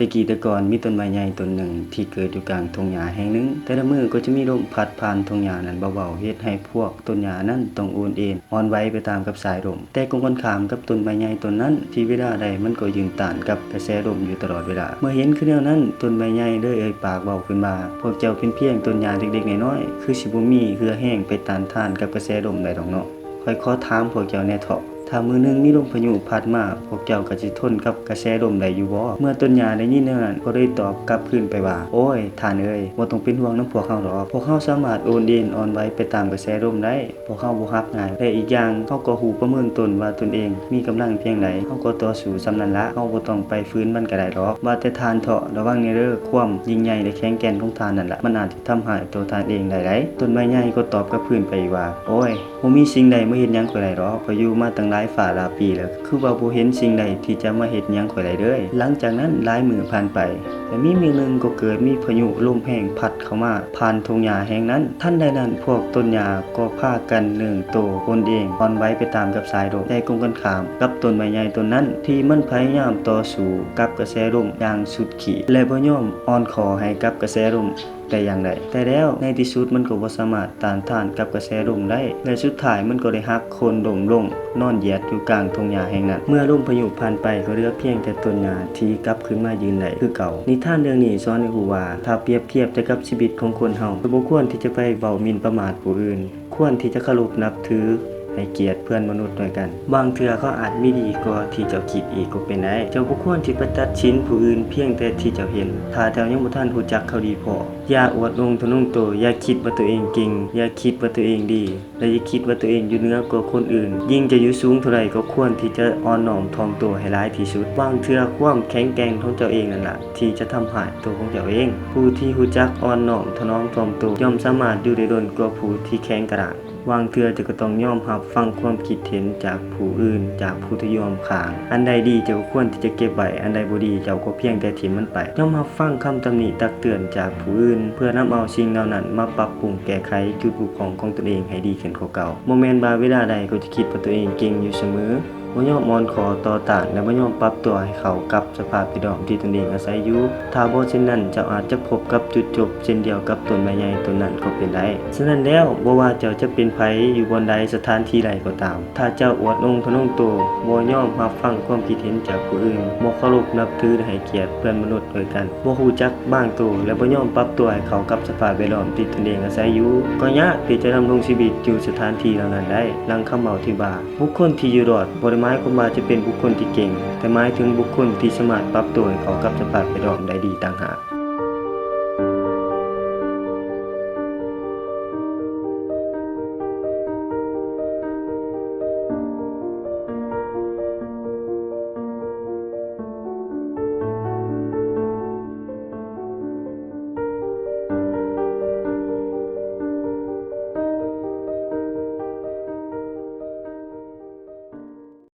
แต่กี้แต่ก่อนมีต้นไม้ใหญ่ต้นหนึ่งที่เกิดอยู่กลางทุ่งหญ้าแห่งหนึ่งแต่ละมื้อก็จะมีลมพัดผ่านทุ่งหญ้านั้นเบาๆเฮ็ดให้พวกต้นหญ้านั้นต้องโอนเอ็นอ่อนไหวไปตามกับสายลมแต่ตรงกันข้ามกับต้นไม้ใหญ่ต้นนั้นที่เวลาใดมันก็ยืนต้านกับกระแสลมอยู่ตลอดเวลาเมื่อเห็นคือแนวนั้นต้นไม้ใหญ่เลยเอ่ยปากเว้าขึ้นมาพวกเจ้าเป็นเพียงต้นหญ้าเล็กๆน้อยๆคือสิบ่มีเหือแห้งไปต้านทานกับกระแสลมได้ดอกเนาะข้อยขอถามพวกเจ้าแน่เถาะถ้ามื้อนึงมีลมพายุพัดมาพวกเจ้าก็สิทนกับกระแสลมได้อยู่บ่เมื่อต้นหญ้าได้ยินแนวนั้นก็เลยตอบกลับคืนไปว่าโอ้ยท่านเอ้ยบ่ต้องเป็นห่วงนำพวกเฮาดอกพวกเฮาสามารถโอนเอ็นอ่อนไหวไปตามกระแสลมได้พวกเฮาบ่ฮักง่ายและอีกอย่างเฮาก็ฮู้ประเมินตนว่าตนเองมีกำลังเพียงใดเฮาก็ต่อสู้ส่ำนั้นละเฮาบ่ต้องไปฟื้นมันก็ได้ดอกว่าแต่ท่านเถาะระวังในเด้อความยิ่งใหญ่และแข็งแกร่งของท่านนั่นล่ะมันอาจสิทำให้ตัวท่านเองได้ต้นไม้ใหญ่ก็ตอบกลับคืนไปอีกว่าโอ้ยบ่มีสิ่งใดมาเฮ็ดหยังข้อยได้ดอกข้อยอยู่มาตั้งหลายฝ่าหลายปีคือว่าบ่เห็นสิ่งใดที่จะมาเฮ็ดหยังข่อยได้เลยหลังจากนั้นหลายมื้อผ่านไปและมีมื้อนึงก็เกิดมีพายุลมแรงพัดเข้ามาผ่านทุ่งหญ้าแห่งนั้นทันใดนั้นพวกต้นหญ้าก็พากันเนื่องโตคนเองอ่อนไหวไปตามกับสายลมแต่กงกันข้ามกับต้นไม้ใหญ่ต้นนั้นที่มันพยายามต่อสู้กับกระแสลมอย่างสุดขีดและบ่ยอมอ่อนคอให้กับกระแสลมแต่อย่างใดแต่แล้วในที่สุดมันก็บ่สามารถต้านทานกับกระแสลมได้และสุดท้ายมันก็ได้หักโค่นลงนอนเหยียดอยู่กลางทุ่งหญ้าแห่งนั้นเมื่อลมพายุผ่านไปก็เหลือเพียงแต่ต้นหญ้าที่กลับขึ้นมายืนได้คือเก่านิทานเรื่องนี้สอนให้รู้ว่าถ้าเปรียบเทียบแต่กับชีวิตของคนเฮาบ่ควรที่จะไปเว้าหมิ่นประมาทผู้อื่นควรที่จะเคารพนับถือให้เกียรติเพื่อนมนุษย์ด้วยกันบางเทื่อเขาอาจมีดีกว่าที่เจ้าคิดอีกก็เป็นได้เจ้าบ่ควรที่ไปตัดสินผู้อื่นเพียงแต่ที่เจ้าเห็นถ้าเจ้ายังบ่ทันรู้จักเขาดีพออย่าอวดทะนงโตอย่าคิดว่าตัวเองเก่งอย่าคิดว่าตัวเองดีและอย่าคิดว่าตัวเองอยู่เหนือกว่าคนอื่นยิ่งจะอยู่สูงเท่าใดก็ควรที่จะอ่อนน้อมถ่อมตัวให้หลายที่สุดบางเทื่อความแข็งแกร่งของเจ้าเองนั่นล่ะที่จะทำให้ตัวของเจ้าเองผู้ที่รู้จักอ่อนน้อมถนอมถ่อมตัวย่อมสามารถอยู่ได้ดนกว่าผู้ที่แข็งกระด้างวางเทื่อจะก็ต้องยอมรับฟังความคิดเห็นจากผู้อื่นจากผู้ที่ยอมข้างอันใดดีเจ้าก็ควรที่จะเก็บไว้อันใดบ่ดีเจ้าก็เพียงแต่ทิ้งมันไปยอมรับฟังคำตำหนิตักเตือนจากผู้อื่นเพื่อนำเอาสิ่งเหล่านั้นมาปรับปรุงแก้ไขจุดบกพร่องของตนเองให้ดีขึ้นกว่าเก่าบ่แม่นว่าเวลาใดก็จะคิดว่าตัวเองเก่งอยู่เสมอบ่ยอมอ่อนขอต่อต้านและบ่ยอมปรับตัวให้เข้ากับสภาพแวดล้อมที่ตนเองอาศัยอยู่ถ้าบ่เช่นนั้นเจ้าอาจจะพบกับจุดจบเช่นเดียวกับต้นไม้ใหญ่ต้นนั้นก็เป็นได้ฉะนั้นแล้วบ่ว่าเจ้าจะเป็นไผอยู่บนใดสถานที่ใดก็ตามถ้าเจ้าอวดทะนงโตบ่ยอมรับฟังความคิดเห็นจากผู้อื่นบ่เคารพนับถือและให้เกียรติเพื่อนมนุษย์ด้วยกันบ่รู้จักบ้างตัวและบ่ยอมปรับตัวให้เข้ากับสภาพแวดล้อมที่ตนเองอาศัยอยู่ก็ยากที่จะดำรงชีวิตอยู่สถานที่เหล่านั้นได้ดังคำเว้าที่ว่าบุคคลที่อยู่รอดบ่ได้หมายความว่าจะเป็นบุคคลที่เก่งแต่หมายถึงบุคคลที่สามารถปรับตัวให้เข้ากับสภาพแวดล้อมได้ดีต่างหาก